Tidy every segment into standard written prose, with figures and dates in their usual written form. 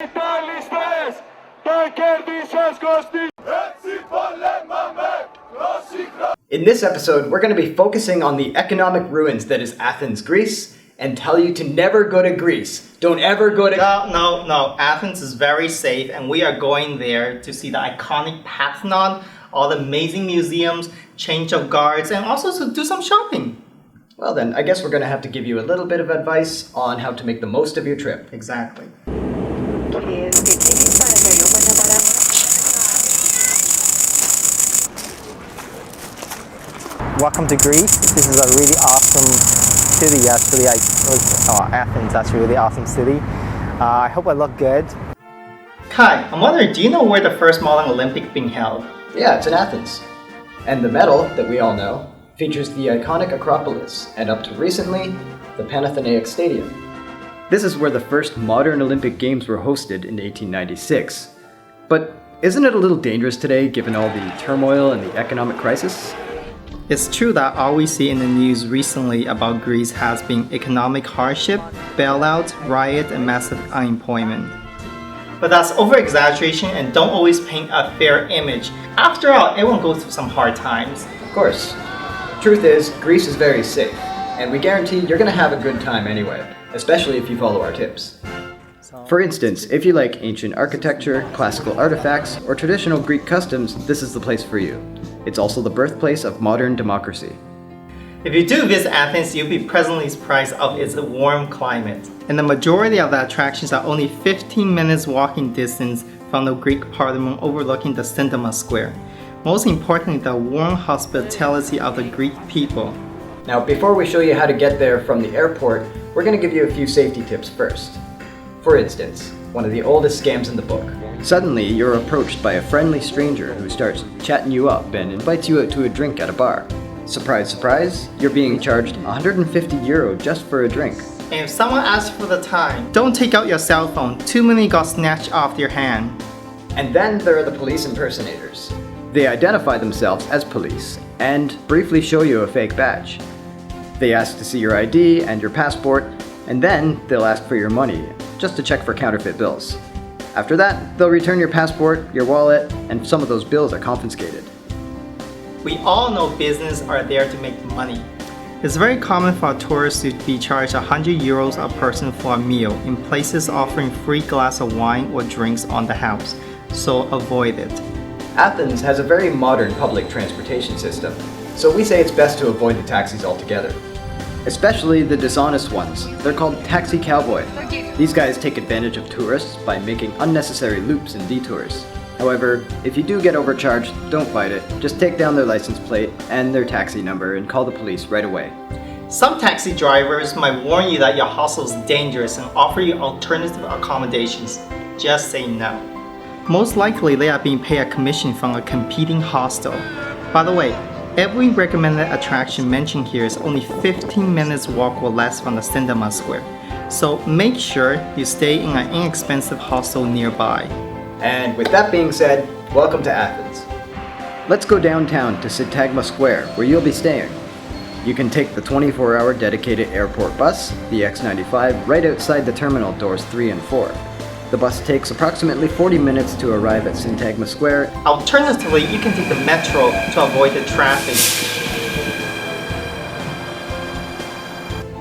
In this episode, we're going to be focusing on the economic ruins that is Athens, Greece, and tell you to never go to Greece. Don't ever go to... No. Athens is very safe, and we are going there to see the iconic Panathenaic, all the amazing museums, change of guards, and also to do some shopping. Well then, I guess we're going to have to give you a little bit of advice on how to make the most of your trip. Exactly. Welcome to Greece. This is a really awesome city, actually. Athens, that's a really awesome city. I hope I look good. Kai, I'm wondering, do you know where the first modern Olympic being held? Yeah, it's in Athens. And the medal that we all know features the iconic Acropolis, and up to recently, the Panathenaic Stadium. This is where the first modern Olympic Games were hosted in 1896. But isn't it a little dangerous today given all the turmoil and the economic crisis? It's true that all we see in the news recently about Greece has been economic hardship, bailout, riot, and massive unemployment. But that's over-exaggeration and don't always paint a fair image. After all, everyone goes through some hard times. Of course. Truth is, Greece is very safe, and we guarantee you're going to have a good time anyway, especially if you follow our tips. For instance, if you like ancient architecture, classical artifacts, or traditional Greek customs, this is the place for you. It's also the birthplace of modern democracy. If you do visit Athens, you'll be pleasantly surprised of its warm climate. And the majority of the attractions are only 15 minutes walking distance from the Greek Parliament overlooking the Syntagma Square. Most importantly, the warm hospitality of the Greek people. Now, before we show you how to get there from the airport, we're going to give you a few safety tips first. For instance, one of the oldest scams in the book. Suddenly, you're approached by a friendly stranger who starts chatting you up and invites you out to a drink at a bar. Surprise, surprise, you're being charged €150 just for a drink. And if someone asks for the time, don't take out your cell phone. Too many got snatched off your hand. And then there are the police impersonators. They identify themselves as police and briefly show you a fake badge. They ask to see your ID and your passport, and then they'll ask for your money, just to check for counterfeit bills. After that, they'll return your passport, your wallet, and some of those bills are confiscated. We all know business are there to make money. It's very common for tourists to be charged €100 a person for a meal in places offering free glass of wine or drinks on the house, so avoid it. Athens has a very modern public transportation system, so we say it's best to avoid the taxis altogether. Especially the dishonest ones. They're called taxi cowboy. These guys take advantage of tourists by making unnecessary loops and detours. However, if you do get overcharged, don't fight it. Just take down their license plate and their taxi number and call the police right away. Some taxi drivers might warn you that your hostel is dangerous and offer you alternative accommodations. Just say no. Most likely, they are being paid a commission from a competing hostel. By the way, every recommended attraction mentioned here is only 15 minutes walk or less from the Syntagma Square. So make sure you stay in an inexpensive hostel nearby. And with that being said, welcome to Athens. Let's go downtown to Syntagma Square, where you'll be staying. You can take the 24-hour dedicated airport bus, the X95, right outside the terminal doors 3 and 4. The bus takes approximately 40 minutes to arrive at Syntagma Square. Alternatively, you can take the metro to avoid the traffic.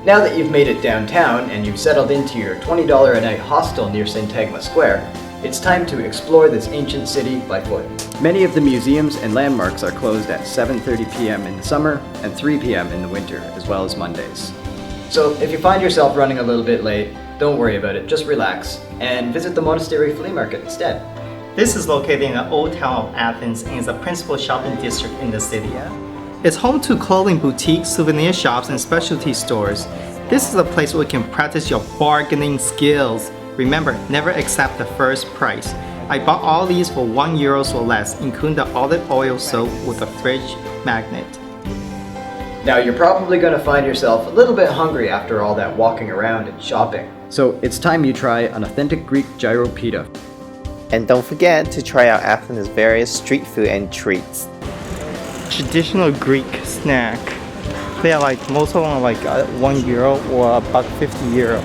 Now that you've made it downtown and you've settled into your $20 a night hostel near Syntagma Square, it's time to explore this ancient city by foot. Many of the museums and landmarks are closed at 7:30 p.m. in the summer and 3 p.m. in the winter, as well as Mondays. So if you find yourself running a little bit late, don't worry about it, just relax and visit the monastery flea market instead. This is located in the old town of Athens and is the principal shopping district in the city. It's home to clothing boutiques, souvenir shops, and specialty stores. This is a place where you can practice your bargaining skills. Remember, never accept the first price. I bought all these for €1 or less, including the olive oil soap with a fridge magnet. Now you're probably going to find yourself a little bit hungry after all that walking around and shopping. So it's time you try an authentic Greek gyro pita. And don't forget to try out Athens' various street food and treats. Traditional Greek snack. They are like, most of them are like €1 or €1.50.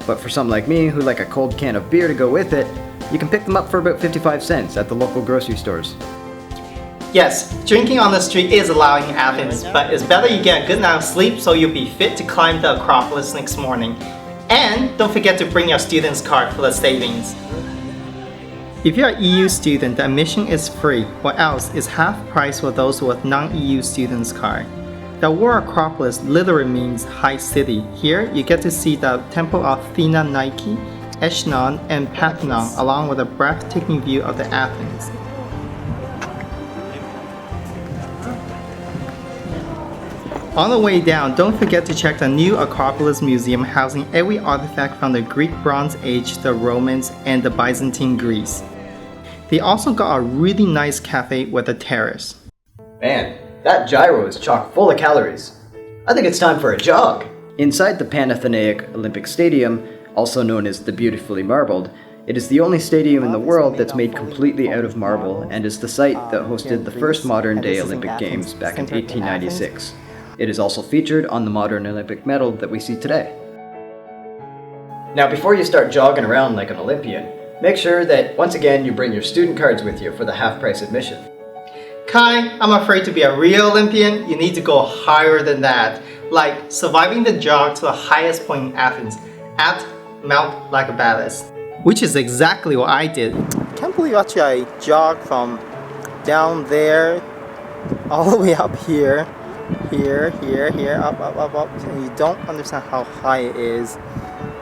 But for some like me who like a cold can of beer to go with it, you can pick them up for about 55 cents at the local grocery stores. Yes, drinking on the street is allowed in Athens, but it's better you get a good night of sleep so you'll be fit to climb the Acropolis next morning. And don't forget to bring your student's card for the savings. If you're an EU student, the admission is free, or else it's half price for those with non-EU student's card. The word Acropolis literally means high city. Here, you get to see the temple of Panathenaic, Echelon, and Panathenaic, along with a breathtaking view of the Athens. On the way down, don't forget to check the new Acropolis Museum housing every artifact from the Greek Bronze Age, the Romans, and the Byzantine Greece. They also got a really nice cafe with a terrace. Man, that gyro is chock full of calories. I think it's time for a jog. Inside the Panathenaic Olympic Stadium, also known as the Beautifully Marbled, it is the only stadium in the world that's made completely out of marble and is the site that hosted the first modern-day Olympic Games back in 1896. It is also featured on the modern Olympic medal that we see today. Now, before you start jogging around like an Olympian, make sure that once again you bring your student cards with you for the half-price admission. Kai, I'm afraid to be a real Olympian, you need to go higher than that, like surviving the jog to the highest point in Athens, at Mount Lycabettus, which is exactly what I did. I can't believe actually I jogged from down there all the way up here, up, and you don't understand how high it is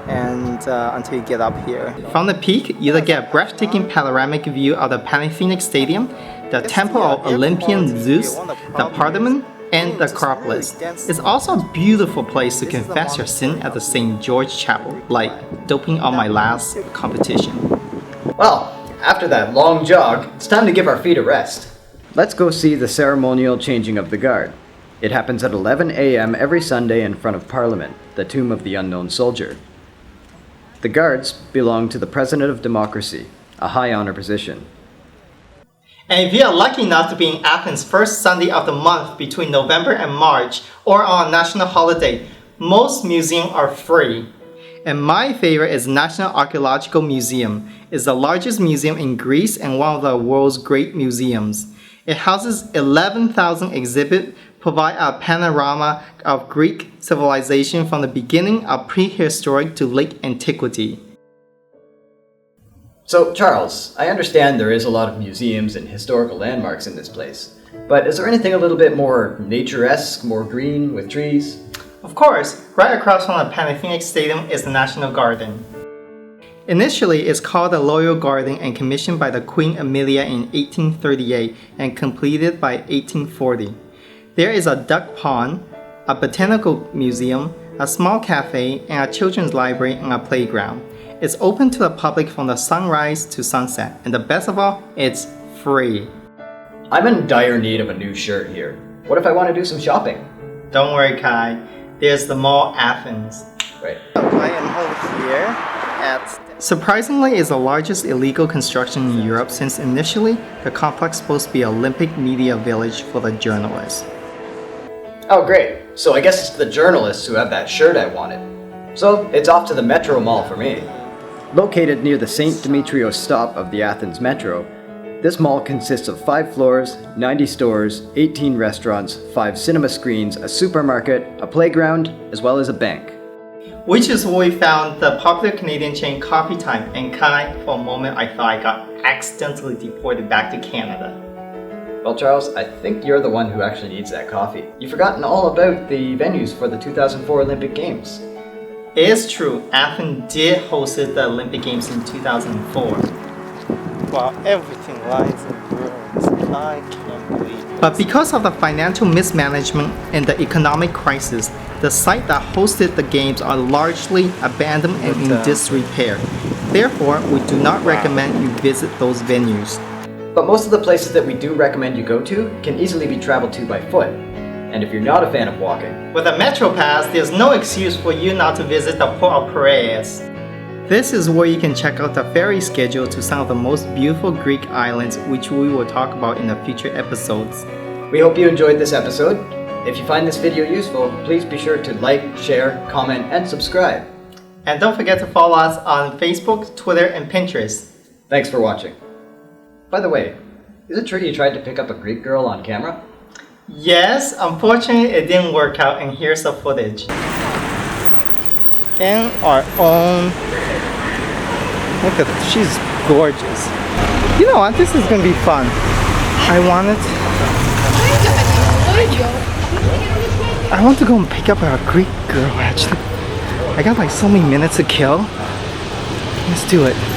and until you get up here. From the peak, you'll get a breathtaking panoramic view of the Panathenaic Stadium, the Temple of Olympian Zeus, the Parthenon, and the Acropolis. It's also a beautiful place to confess your sin at the St. George Chapel, like doping on my last competition. Well, after that long jog, it's time to give our feet a rest. Let's go see the ceremonial changing of the guard. It happens at 11 a.m. every Sunday in front of Parliament, the tomb of the unknown soldier. The guards belong to the President of Democracy, a high honor position. And if you are lucky enough to be in Athens first Sunday of the month between November and March, or on a national holiday, most museums are free. And my favorite is National Archaeological Museum. It's the largest museum in Greece and one of the world's great museums. It houses 11,000 exhibits, provide a panorama of Greek civilization from the beginning of prehistoric to late antiquity. So, Charles, I understand there is a lot of museums and historical landmarks in this place, but is there anything a little bit more nature-esque, more green, with trees? Of course, right across from the Panathenaic Stadium is the National Garden. Initially, it's called the Royal Garden and commissioned by the Queen Amelia in 1838 and completed by 1840. There is a duck pond, a botanical museum, a small cafe, and a children's library and a playground. It's open to the public from the sunrise to sunset, and the best of all, it's free. I'm in dire need of a new shirt here. What if I want to do some shopping? Don't worry, Kai. There's the Mall Athens. Right. I am over here at... Surprisingly, it's the largest illegal construction in Europe since initially the complex was supposed to be an Olympic media village for the journalists. Oh, great. So I guess it's the journalists who have that shirt I wanted. So it's off to the Metro Mall for me. Located near the St. Demetrios stop of the Athens Metro, this mall consists of 5 floors, 90 stores, 18 restaurants, 5 cinema screens, a supermarket, a playground, as well as a bank. Which is where we found the popular Canadian chain Coffee Time, and Kai, for a moment I thought I got accidentally deported back to Canada. Well, Charles, I think you're the one who actually needs that coffee. You've forgotten all about the venues for the 2004 Olympic Games. It is true, Athens did host the Olympic Games in 2004. Wow, everything lies in ruins. I can't believe it. But because of the financial mismanagement and the economic crisis, the site that hosted the games are largely abandoned and in disrepair. Therefore, we do not recommend you visit those venues. But most of the places that we do recommend you go to can easily be traveled to by foot. And if you're not a fan of walking, with a Metro Pass, there's no excuse for you not to visit the Port of Piraeus. This is where you can check out the ferry schedule to some of the most beautiful Greek islands, which we will talk about in the future episodes. we hope you enjoyed this episode. If you find this video useful, please be sure to like, share, comment, and subscribe. And don't forget to follow us on Facebook, Twitter, and Pinterest. Thanks for watching. By the way, is it true you tried to pick up a Greek girl on camera? Yes, unfortunately it didn't work out, and here's the footage. In our own. Look at, she's gorgeous. You know what? This is gonna be fun. I want to go and pick up a Greek girl actually. I got like so many minutes to kill. Let's do it.